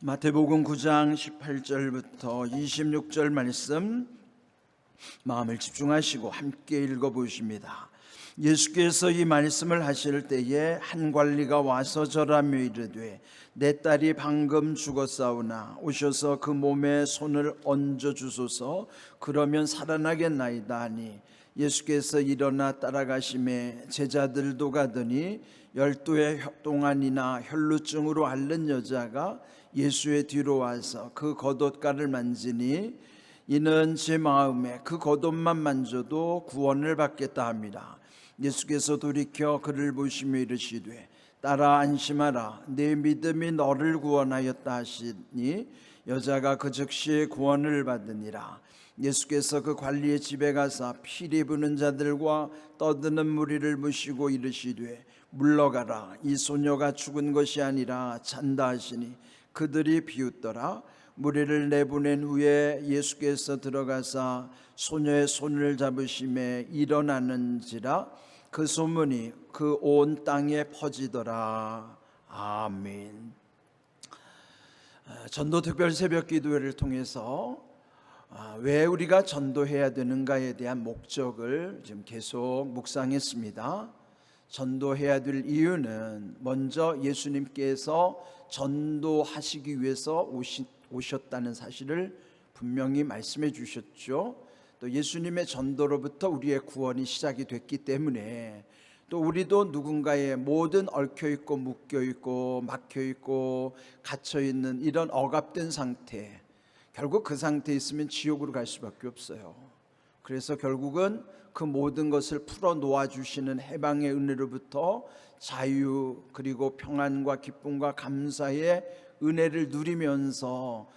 마태복음 9장 18절부터 26절 말씀 마음을 집중하시고 함께 읽어보십니다. 예수께서 이 말씀을 하실 때에 한 관리가 와서 절하며 이르되 내 딸이 방금 죽었사오나 오셔서 그 몸에 손을 얹어 주소서. 그러면 살아나겠나이다 하니 예수께서 일어나 따라가심에 제자들도 가더니 12해 동안이나 혈루증으로 앓는 여자가 예수의 뒤로 와서 그 겉옷가를 만지니 이는 제 마음에 그 겉옷만 만져도 구원을 받겠다 합니다. 예수께서 돌이켜 그를 보시며 이르시되 딸아 안심하라, 내 믿음이 너를 구원하였다 하시니 여자가 그 즉시 구원을 받으니라. 예수께서 그 관리의 집에 가서 피리 부는 자들과 떠드는 무리를 무시고 이르시되 물러가라, 이 소녀가 죽은 것이 아니라 잔다 하시니 그들이 비웃더라. 무리를 내보낸 후에 예수께서 들어가사 소녀의 손을 잡으심에 일어나는지라 그 소문이 그 온 땅에 퍼지더라. 아멘. 전도 특별 새벽 기도회를 통해서 왜 우리가 전도해야 되는가에 대한 목적을 지금 계속 묵상했습니다. 전도해야 될 이유는 먼저 예수님께서 전도하시기 위해서 오셨다는 사실을 분명히 말씀해 주셨죠. 또 예수님의 전도로부터 우리의 구원이 시작이 됐기 때문에 또 우리도 누군가의 모든 얽혀있고 묶여있고 막혀있고 갇혀있는 이런 억압된 상태, 결국 그 상태에 있으면 지옥으로 갈 수밖에 없어요. 그래서 결국은 그 모든 것을 풀어 놓아주시는 해방의 은혜로부터 자유 그리고 평안과 기쁨과 감사의 은혜를 누리면서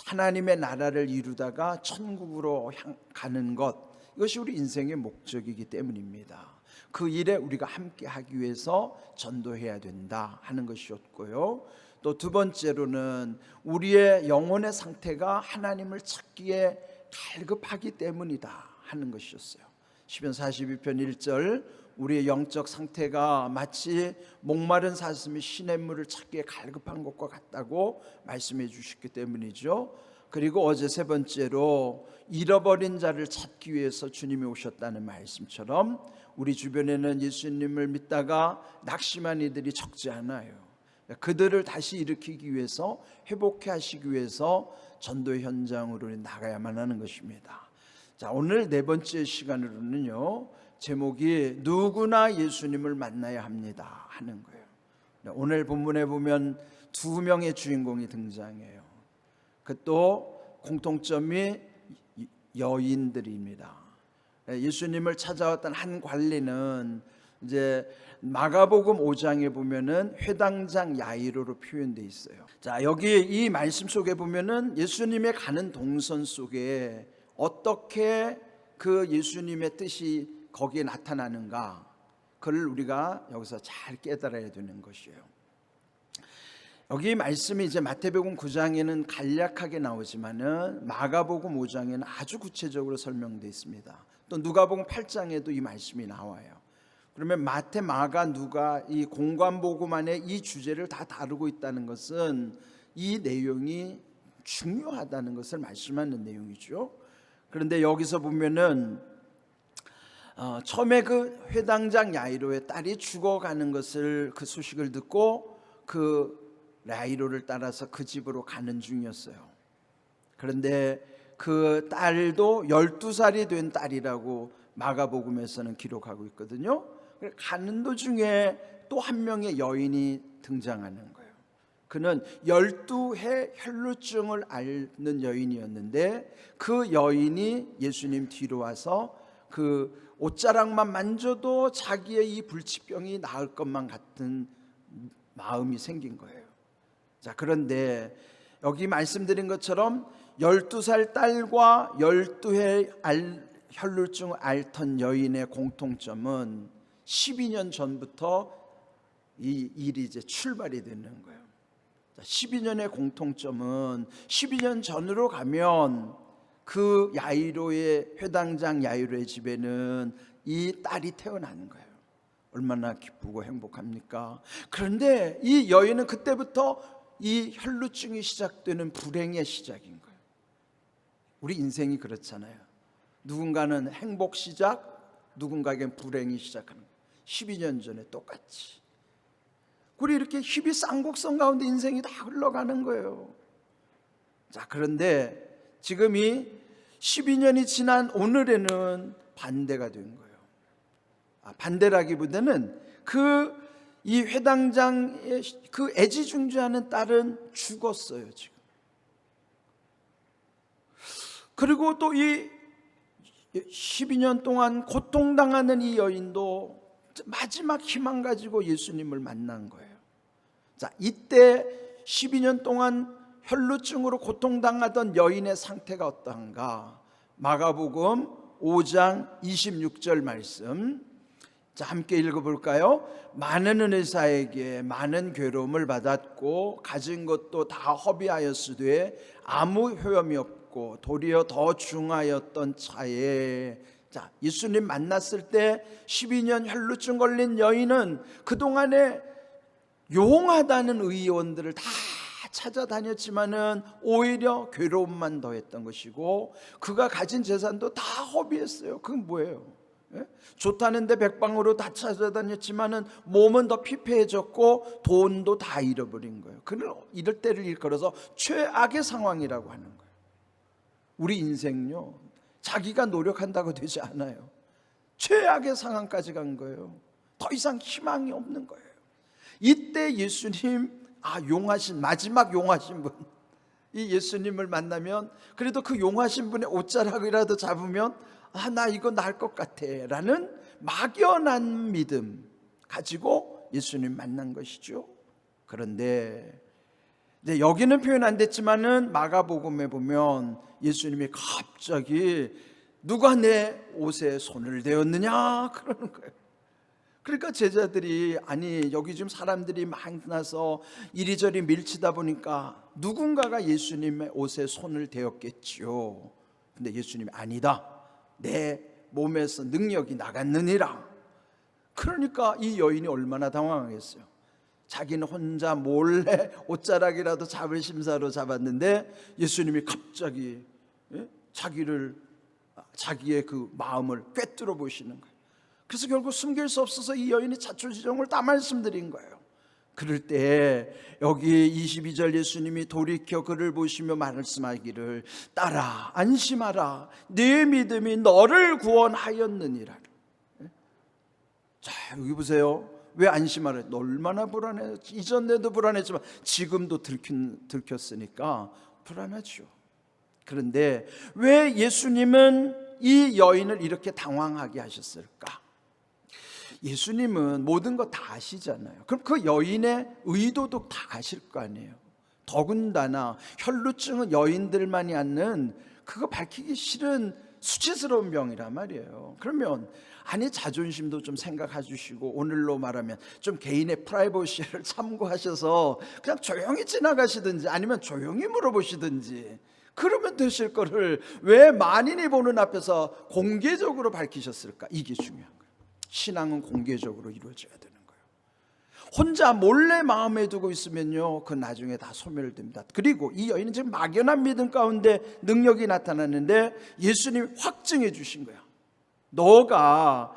하나님의 나라를 이루다가 천국으로 가는 것, 이것이 우리 인생의 목적이기 때문입니다. 그 일에 우리가 함께 하기 위해서 전도해야 된다 하는 것이었고요. 또 두 번째로는 우리의 영혼의 상태가 하나님을 찾기에 갈급하기 때문이다 하는 것이었어요. 시편 42편 1절, 우리의 영적 상태가 마치 목마른 사슴이 시냇물을 찾기에 갈급한 것과 같다고 말씀해 주셨기 때문이죠. 그리고 어제 세 번째로 잃어버린 자를 찾기 위해서 주님이 오셨다는 말씀처럼 우리 주변에는 예수님을 믿다가 낙심한 이들이 적지 않아요. 그들을 다시 일으키기 위해서, 회복해 하시기 위해서 전도 현장으로 나가야만 하는 것입니다. 자, 오늘 네 번째 시간으로는요, 제목이 누구나 예수님을 만나야 합니다 하는 거예요. 오늘 본문에 보면 두 명의 주인공이 등장해요. 그 또 공통점이 여인들입니다. 예수님을 찾아왔던 한 관리는 이제 마가복음 5장에 보면은 회당장 야이로로 표현되어 있어요. 자, 여기 이 말씀 속에 보면은 예수님의 가는 동선 속에 어떻게 그 예수님의 뜻이 거기에 나타나는가, 그걸 우리가 여기서 잘 깨달아야 되는 것이에요. 여기 말씀이 이제 마태복음 9장에는 간략하게 나오지만은 마가복음 5장에는 아주 구체적으로 설명되어 있습니다. 또 누가복음 8장에도 이 말씀이 나와요. 그러면 마태, 마가, 누가 이 공관복음 안에 이 주제를 다 다루고 있다는 것은 이 내용이 중요하다는 것을 말씀하는 내용이죠. 그런데 여기서 보면은 처음에 그 회당장 야이로의 딸이 죽어가는 것을, 그 소식을 듣고 그 야이로를 따라서 그 집으로 가는 중이었어요. 그런데 그 딸도 12살이 된 딸이라고 마가복음에서는 기록하고 있거든요. 가는 도중에 또 한 명의 여인이 등장하는 거예요. 그는 12해 혈루증을 앓는 여인이었는데 그 여인이 예수님 뒤로 와서 그 옷자락만 만져도 자기의 이 불치병이 나을 것만 같은 마음이 생긴 거예요. 자, 그런데 여기 말씀드린 것처럼 12살 딸과 12해 혈루증을 앓던 여인의 공통점은 12년 전부터 이 일이 이제 출발이 되는 거예요. 12년의 공통점은 12년 전으로 가면 그 야이로의 회당장 야이로의 집에는 이 딸이 태어나는 거예요. 얼마나 기쁘고 행복합니까? 그런데 이 여인은 그때부터 이 혈루증이 시작되는 불행의 시작인 거예요. 우리 인생이 그렇잖아요. 누군가는 행복 시작, 누군가에겐 불행이 시작하는 거예요. 12년 전에 똑같이. 우리 이렇게 희비 쌍곡선 가운데 인생이 다 흘러가는 거예요. 자, 그런데 지금 이 12년이 지난 오늘에는 반대가 된 거예요. 반대라기보다는 이 회당장의 그 애지중지하는 딸은 죽었어요, 지금. 그리고 또 이 12년 동안 고통당하는 이 여인도 마지막 희망 가지고 예수님을 만난 거예요. 자, 이때 12년 동안 혈루증으로 고통당하던 여인의 상태가 어떠한가? 마가복음 5장 26절 말씀, 자, 함께 읽어볼까요? 많은 의사에게 많은 괴로움을 받았고 가진 것도 다 허비하였으되 아무 효험이 없고 도리어 더 중하였던 차에, 자, 예수님 만났을 때 12년 혈루증 걸린 여인은 그동안에 용하다는 의원들을 다 찾아다녔지만은 오히려 괴로움만 더했던 것이고, 그가 가진 재산도 다 허비했어요. 그건 뭐예요? 좋다는데 백방으로 다 찾아다녔지만은 몸은 더 피폐해졌고 돈도 다 잃어버린 거예요. 그는 이럴 때를 일컬어서 최악의 상황이라고 하는 거예요. 우리 인생요, 자기가 노력한다고 되지 않아요. 최악의 상황까지 간 거예요. 더 이상 희망이 없는 거예요. 이때 예수님, 용하신, 마지막 용하신 분, 이 예수님을 만나면 그래도 그 용하신 분의 옷자락이라도 잡으면 나 이거 나을 것 같아 라는 막연한 믿음 가지고 예수님 만난 것이죠. 그런데 이제 여기는 표현 안 됐지만은 마가복음에 보면 예수님이 갑자기 누가 내 옷에 손을 대었느냐 그러는 거예요. 그러니까 제자들이, 아니 여기 지금 사람들이 많아서 이리저리 밀치다 보니까 누군가가 예수님의 옷에 손을 대었겠지요. 근데 예수님이 아니다, 내 몸에서 능력이 나갔느니라. 그러니까 이 여인이 얼마나 당황하겠어요. 자기는 혼자 몰래 옷자락이라도 잡을 심사로 잡았는데 예수님이 갑자기 자기의 그 마음을 꿰뚫어 보시는 거예요. 그래서 결국 숨길 수 없어서 이 여인이 자초지종을 다 말씀드린 거예요. 그럴 때 여기 22절 예수님이 돌이켜 그를 보시며 말씀하기를, 딸아 안심하라, 네 믿음이 너를 구원하였느니라. 자, 여기 보세요. 왜 안심하라? 얼마나 불안해. 이전에도 불안했지만 지금도 들켰으니까 불안하죠. 그런데 왜 예수님은 이 여인을 이렇게 당황하게 하셨을까? 예수님은 모든 거 다 아시잖아요. 그럼 그 여인의 의도도 다 아실 거 아니에요. 더군다나 혈루증은 여인들만이 앓는, 그거 밝히기 싫은 수치스러운 병이란 말이에요. 그러면 아니 자존심도 좀 생각해 주시고, 오늘로 말하면 좀 개인의 프라이버시를 참고하셔서 그냥 조용히 지나가시든지 아니면 조용히 물어보시든지 그러면 되실 거를 왜 만인이 보는 앞에서 공개적으로 밝히셨을까? 이게 중요한 거예요. 신앙은 공개적으로 이루어져야 되는 거예요. 혼자 몰래 마음에 두고 있으면요, 그 나중에 다 소멸됩니다. 그리고 이 여인은 지금 막연한 믿음 가운데 능력이 나타났는데 예수님이 확증해 주신 거야. 너가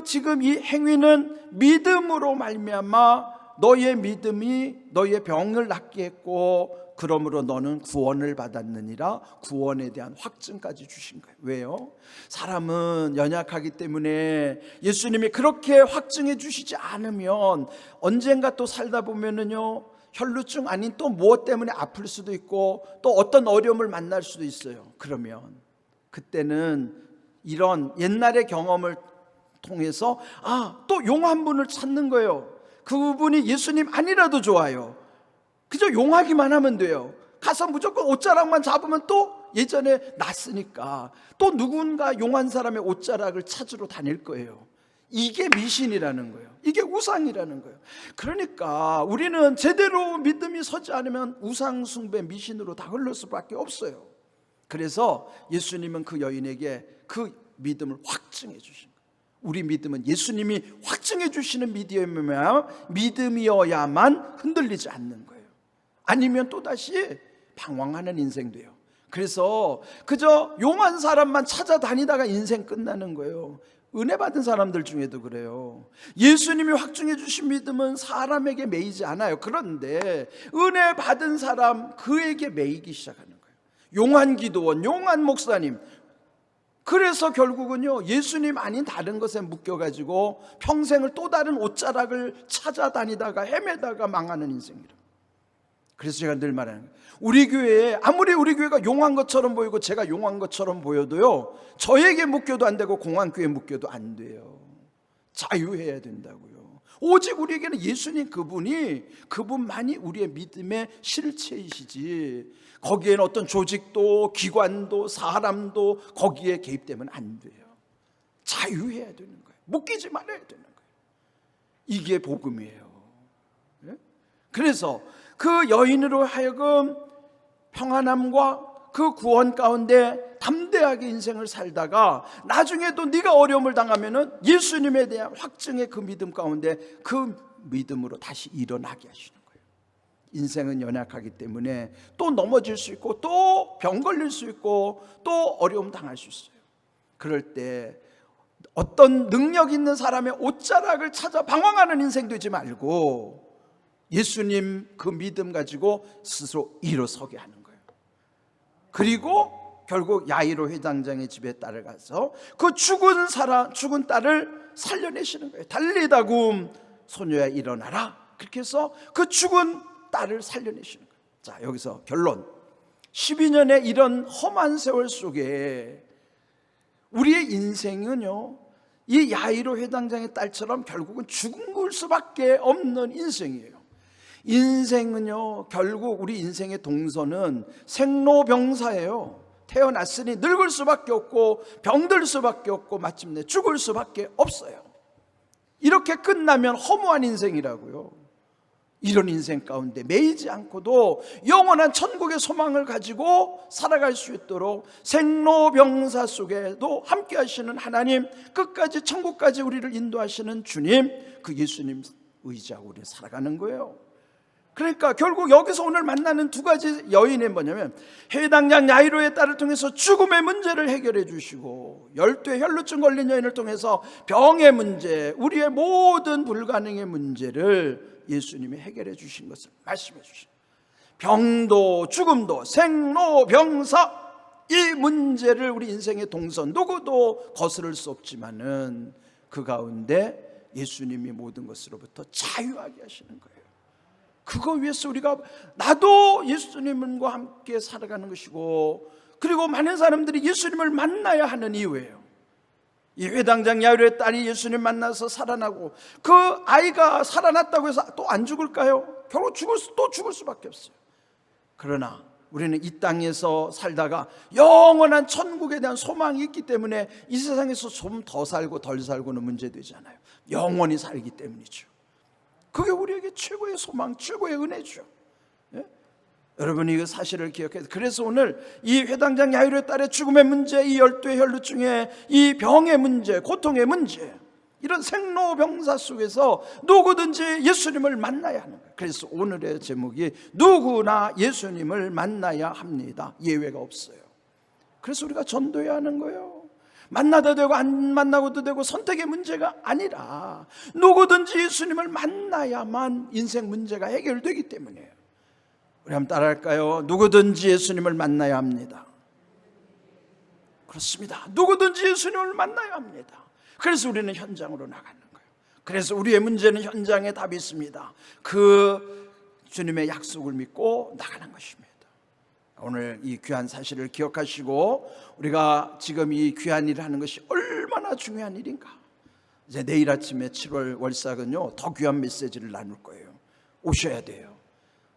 지금 이 행위는 믿음으로 말미암아 너의 믿음이 너의 병을 낫게 했고 그러므로 너는 구원을 받았느니라. 구원에 대한 확증까지 주신 거예요. 왜요? 사람은 연약하기 때문에 예수님이 그렇게 확증해 주시지 않으면 언젠가 또 살다 보면은요, 혈루증 아닌 또 무엇 때문에 아플 수도 있고 또 어떤 어려움을 만날 수도 있어요. 그러면 그때는 이런 옛날의 경험을 통해서 또 용한 분을 찾는 거예요. 그분이 예수님 아니라도 좋아요. 그저 용하기만 하면 돼요. 가서 무조건 옷자락만 잡으면 또 예전에 났으니까 또 누군가 용한 사람의 옷자락을 찾으러 다닐 거예요. 이게 미신이라는 거예요. 이게 우상이라는 거예요. 그러니까 우리는 제대로 믿음이 서지 않으면 우상 숭배, 미신으로 다 흘러 수밖에 없어요. 그래서 예수님은 그 여인에게 그 믿음을 확증해 주신 거예요. 우리 믿음은 예수님이 확증해 주시는 믿음이어야만 흔들리지 않는 거예요. 아니면 또다시 방황하는 인생 돼요. 그래서 그저 용한 사람만 찾아다니다가 인생 끝나는 거예요. 은혜 받은 사람들 중에도 그래요. 예수님이 확증해 주신 믿음은 사람에게 매이지 않아요. 그런데 은혜 받은 사람, 그에게 매이기 시작하는 거예요. 용한 기도원, 용한 목사님, 그래서 결국은요, 예수님 아닌 다른 것에 묶여가지고 평생을 또 다른 옷자락을 찾아다니다가 헤매다가 망하는 인생이라. 그래서 제가 늘 말하는 거예요. 우리 교회에 아무리 우리 교회가 용한 것처럼 보이고 제가 용한 것처럼 보여도요, 저에게 묶여도 안 되고 공안교회에 묶여도 안 돼요. 자유해야 된다고요. 오직 우리에게는 예수님 그분만이 우리의 믿음의 실체이시지, 거기에는 어떤 조직도 기관도 사람도 거기에 개입되면 안 돼요. 자유해야 되는 거예요. 묶이지 말아야 되는 거예요. 이게 복음이에요. 그래서 그 여인으로 하여금 평안함과 그 구원 가운데 담대하게 인생을 살다가 나중에도 네가 어려움을 당하면은 예수님에 대한 확증의 그 믿음 가운데 그 믿음으로 다시 일어나게 하시는 거예요. 인생은 연약하기 때문에 또 넘어질 수 있고 또 병 걸릴 수 있고 또 어려움 당할 수 있어요. 그럴 때 어떤 능력 있는 사람의 옷자락을 찾아 방황하는 인생 되지 말고 예수님 그 믿음 가지고 스스로 일어서게 하는 거예요. 그리고 결국 야이로 회당장의 집에 따라가서 그 죽은 딸을 살려내시는 거예요. 달리다굼 소녀야 일어나라. 그렇게 해서 그 죽은 딸을 살려내시는 거예요. 자, 여기서 결론. 12년의 이런 험한 세월 속에 우리의 인생은요, 이 야이로 회당장의 딸처럼 결국은 죽을 수밖에 없는 인생이에요. 인생은요, 결국 우리 인생의 동선은 생로병사예요. 태어났으니 늙을 수밖에 없고 병들 수밖에 없고 마침내 죽을 수밖에 없어요. 이렇게 끝나면 허무한 인생이라고요. 이런 인생 가운데 매이지 않고도 영원한 천국의 소망을 가지고 살아갈 수 있도록 생로병사 속에도 함께 하시는 하나님, 끝까지 천국까지 우리를 인도하시는 주님, 그 예수님 의지하고 우리는 살아가는 거예요. 그러니까 결국 여기서 오늘 만나는 두 가지 여인이 뭐냐면, 회당장 야이로의 딸을 통해서 죽음의 문제를 해결해 주시고, 열두의 혈루증 걸린 여인을 통해서 병의 문제, 우리의 모든 불가능의 문제를 예수님이 해결해 주신 것을 말씀해 주신, 병도 죽음도 생로병사, 이 문제를 우리 인생의 동선 누구도 거스를 수 없지만은 그 가운데 예수님이 모든 것으로부터 자유하게 하시는 거예요. 그거 위해서 우리가 나도 예수님과 함께 살아가는 것이고, 그리고 많은 사람들이 예수님을 만나야 하는 이유예요. 이 회당장 야이로의 딸이 예수님 만나서 살아나고, 그 아이가 살아났다고 해서 또 안 죽을까요? 결국 또 죽을 수밖에 없어요. 그러나 우리는 이 땅에서 살다가 영원한 천국에 대한 소망이 있기 때문에 이 세상에서 좀 더 살고 덜 살고는 문제되지 않아요. 영원히 살기 때문이죠. 그게 우리에게 최고의 소망, 최고의 은혜죠. 예? 여러분이 그 사실을 기억해서, 그래서 오늘 이 회당장 야이로의 딸의 죽음의 문제, 이 열두의 혈루증의 이 병의 문제, 고통의 문제, 이런 생로병사 속에서 누구든지 예수님을 만나야 하는 거예요. 그래서 오늘의 제목이 누구나 예수님을 만나야 합니다. 예외가 없어요. 그래서 우리가 전도해야 하는 거예요. 만나도 되고 안 만나고도 되고 선택의 문제가 아니라 누구든지 예수님을 만나야만 인생 문제가 해결되기 때문이에요. 우리 한번 따라할까요? 누구든지 예수님을 만나야 합니다. 그렇습니다. 누구든지 예수님을 만나야 합니다. 그래서 우리는 현장으로 나가는 거예요. 그래서 우리의 문제는 현장에 답이 있습니다. 그 주님의 약속을 믿고 나가는 것입니다. 오늘 이 귀한 사실을 기억하시고, 우리가 지금 이 귀한 일을 하는 것이 얼마나 중요한 일인가. 이제 내일 아침에 7월 월삭은요, 더 귀한 메시지를 나눌 거예요. 오셔야 돼요.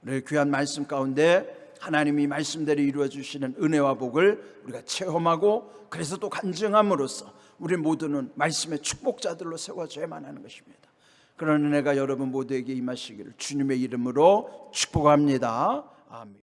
우리 귀한 말씀 가운데 하나님이 말씀대로 이루어 주시는 은혜와 복을 우리가 체험하고, 그래서 또 간증함으로써 우리 모두는 말씀의 축복자들로 세워져야만 하는 것입니다. 그런 은혜가 여러분 모두에게 임하시기를 주님의 이름으로 축복합니다. 아멘.